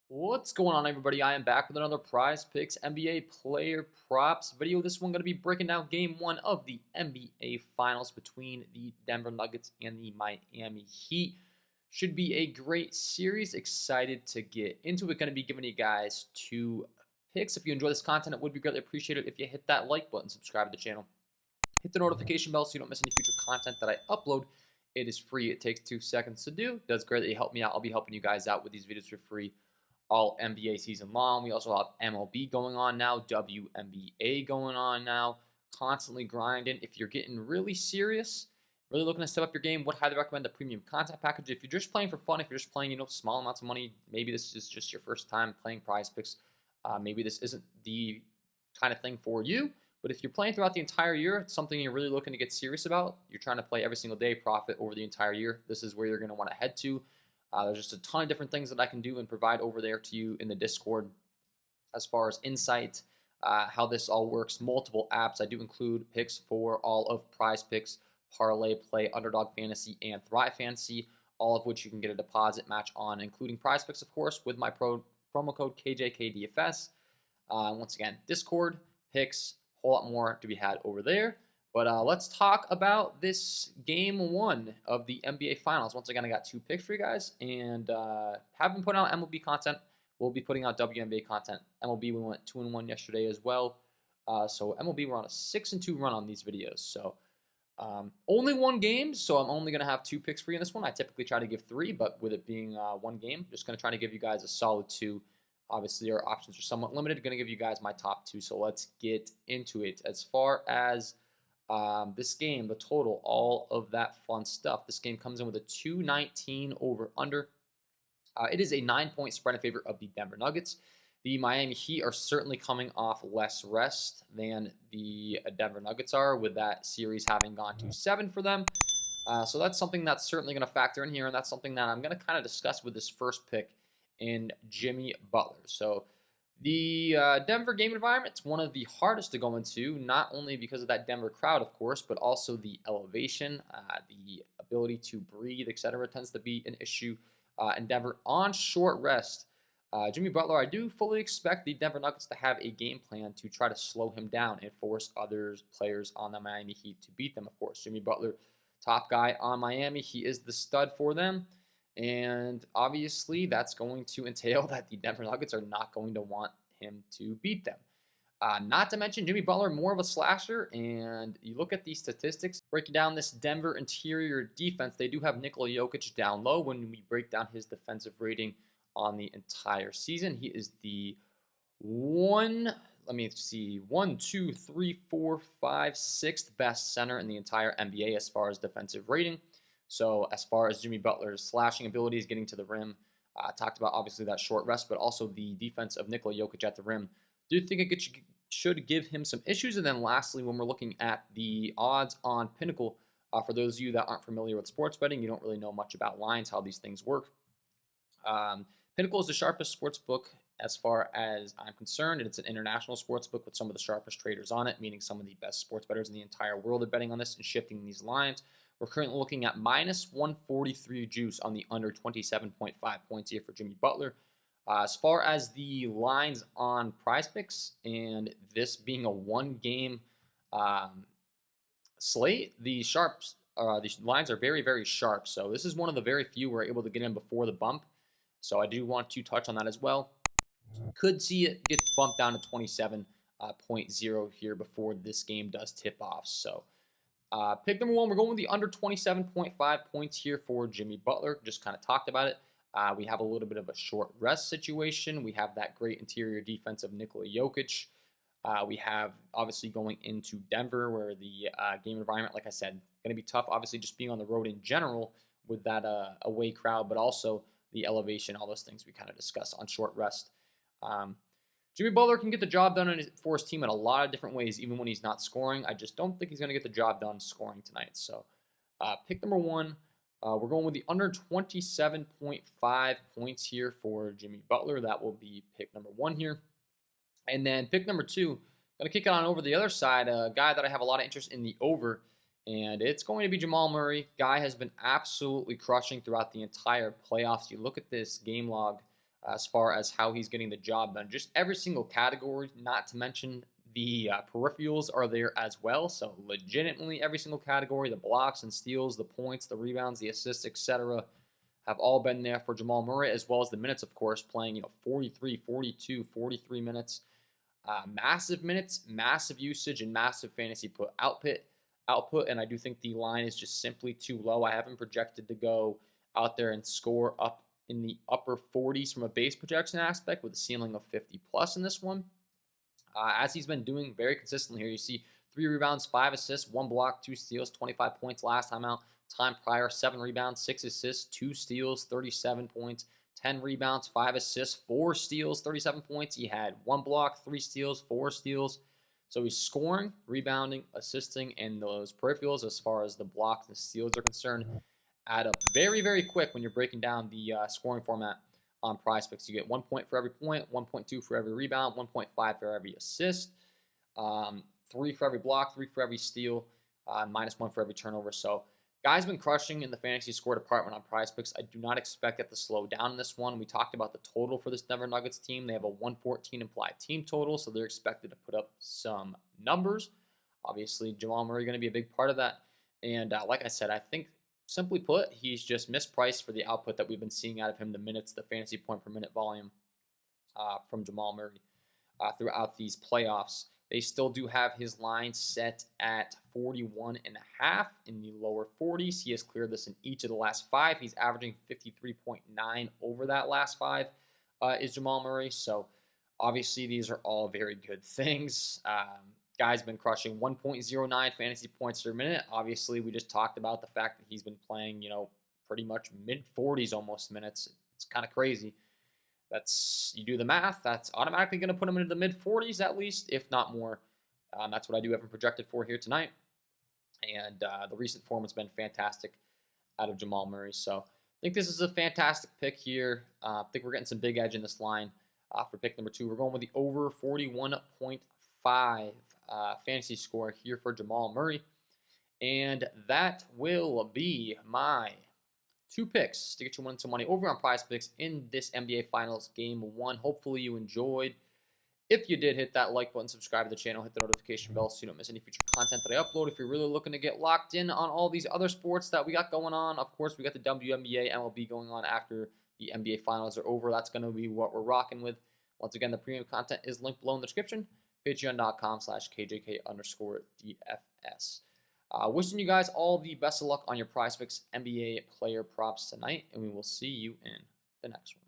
What's going on, everybody? I am back with another Prize Picks NBA player props video. This one going to be breaking down game one of the NBA Finals between the Denver Nuggets and the Miami Heat. Should be a great series. Excited to get into it. Going to be giving you guys two picks. If you enjoy this content, it would be greatly appreciated if you hit that like button, subscribe to the channel, hit the notification bell so you don't miss any future content that I upload. It is free. It takes 2 seconds to do. It does greatly help me out. I'll be helping you guys out with these videos for free all NBA season long. We also have MLB going on now, WNBA going on now, constantly grinding. If you're getting really serious, really looking to step up your game, would highly recommend the premium content package. If you're just playing for fun, if you're just playing, small amounts of money, maybe this is just your first time playing Prize Picks. Maybe this isn't the kind of thing for you. But if you're playing throughout the entire year, it's something you're really looking to get serious about. You're trying to play every single day, profit over the entire year. This is where you're going to want to head to. There's just a ton of different things that I can do and provide over there to you in the Discord as far as insight, how this all works, multiple apps. I do include picks for all of Prize Picks, Parlay, Play, Underdog Fantasy, and Thrive Fantasy, all of which you can get a deposit match on, including Prize Picks, of course, with my promo code KJK DFS. Once again, Discord, picks, a whole lot more to be had over there. But let's talk about this game one of the NBA Finals. Once again, I got two picks for you guys, and have been putting out MLB content. We'll be putting out WNBA content. MLB, we went 2-1 yesterday as well. So MLB, we're on a 6-2 run on these videos. So only one game, so I'm only going to have two picks for you in this one. I typically try to give three, but with it being one game, just going to try to give you guys a solid two. Obviously, our options are somewhat limited. Going to give you guys my top two, so let's get into it. As far as this game, the total, all of that fun stuff. This game comes in with a 219 over under. It is a 9-point spread in favor of the Denver Nuggets. The Miami Heat are certainly coming off less rest than the Denver Nuggets are, with that series having gone to 7 for them. So that's something that's certainly going to factor in here, and that's something that I'm going to kind of discuss with this first pick in Jimmy Butler. So the Denver game environment, it's one of the hardest to go into, not only because of that Denver crowd, of course, but also the elevation, the ability to breathe, etc., tends to be an issue in Denver on short rest. Jimmy Butler, I do fully expect the Denver Nuggets to have a game plan to try to slow him down and force other players on the Miami Heat to beat them, of course. Jimmy Butler, top guy on Miami. He is the stud for them. And obviously, that's going to entail that the Denver Nuggets are not going to want him to beat them. Not to mention Jimmy Butler, more of a slasher. And you look at these statistics, breaking down this Denver interior defense, they do have Nikola Jokic down low when we break down his defensive rating on the entire season. He is the one, two, three, four, five, sixth best center in the entire NBA as far as defensive rating. So as far as Jimmy Butler's slashing abilities, getting to the rim, talked about obviously that short rest, but also the defense of Nikola Jokic at the rim. Do think it should give him some issues. And then lastly, when we're looking at the odds on Pinnacle, for those of you that aren't familiar with sports betting, you don't really know much about lines, how these things work. Pinnacle is the sharpest sports book as far as I'm concerned, and it's an international sports book with some of the sharpest traders on it, meaning some of the best sports bettors in the entire world are betting on this and shifting these lines. We're currently looking at minus 143 juice on the under 27.5 points here for Jimmy Butler. As far as the lines on Prizepicks, and this being a one-game slate, these lines are very, very sharp. So this is one of the very few we're able to get in before the bump. So I do want to touch on that as well. Could see it get bumped down to 27.0 here before this game does tip off. So pick number one, we're going with the under 27.5 points here for Jimmy Butler. Just kind of talked about it. We have a little bit of a short rest situation. We have that great interior defense of Nikola Jokic. We have obviously going into Denver where the game environment, like I said, going to be tough. Obviously just being on the road in general with that away crowd, but also the elevation, all those things we kind of discuss on short rest. Jimmy Butler can get the job done for his team in a lot of different ways, even when he's not scoring. I just don't think he's going to get the job done scoring tonight. So pick number one, we're going with the under 27.5 points here for Jimmy Butler. That will be pick number one here. And then pick number two, going to kick it on over the other side, a guy that I have a lot of interest in the over, and it's going to be Jamal Murray. Guy has been absolutely crushing throughout the entire playoffs. You look at this game log as far as how he's getting the job done. Just every single category, not to mention the peripherals are there as well. So legitimately every single category, the blocks and steals, the points, the rebounds, the assists, etc., have all been there for Jamal Murray, as well as the minutes, of course, playing 43, 42, 43 minutes. Massive minutes, massive usage, and massive fantasy output. And I do think the line is just simply too low. I haven't projected to go out there and score up in the upper 40s from a base projection aspect with a ceiling of 50 plus in this one. As he's been doing very consistently here, you see 3 rebounds, 5 assists, 1 block, 2 steals, 25 points last time out. Time prior, 7 rebounds, 6 assists, 2 steals, 37 points, 10 rebounds, 5 assists, 4 steals, 37 points. He had 1 block, 3 steals, 4 steals. So he's scoring, rebounding, assisting, and those peripherals, as far as the blocks and steals are concerned, add up very, very quick when you're breaking down the scoring format on Prizepicks. You get 1 point for every point, 1.2 for every rebound, 1.5 for every assist, 3 for every block, 3 for every steal, -1 for every turnover. So guy's been crushing in the fantasy score department on Prizepicks. I do not expect it to slow down in this one. We talked about the total for this Denver Nuggets team. They have a 114 implied team total, so they're expected to put up some numbers. Obviously, Jamal Murray going to be a big part of that. And like I said, I think, simply put, he's just mispriced for the output that we've been seeing out of him, the minutes, the fantasy point per minute volume from Jamal Murray throughout these playoffs. They still do have his line set at 41.5 in the lower 40s. He has cleared this in each of the last 5. He's averaging 53.9 over that last 5 is Jamal Murray. So obviously these are all very good things. Guy's been crushing 1.09 fantasy points per minute. Obviously, we just talked about the fact that he's been playing, pretty much mid-40s almost minutes. It's kind of crazy. You do the math, that's automatically going to put him into the mid-40s at least, if not more. That's what I do have him projected for here tonight. And the recent form has been fantastic out of Jamal Murray. So I think this is a fantastic pick here. I think we're getting some big edge in this line for pick number 2. We're going with the over 41.5 fantasy score here for Jamal Murray. And that will be my 2 picks to get you winning some money over on Prizepicks in this NBA Finals Game 1. Hopefully you enjoyed. If you did, hit that like button, subscribe to the channel, hit the notification bell so you don't miss any future content that I upload. If you're really looking to get locked in on all these other sports that we got going on, of course, we got the WNBA, MLB going on after the NBA Finals are over. That's going to be what we're rocking with. Once again, the premium content is linked below in the description. Patreon.com/KJK_DFS. Wishing you guys all the best of luck on your Prizepicks NBA player props tonight, and we will see you in the next one.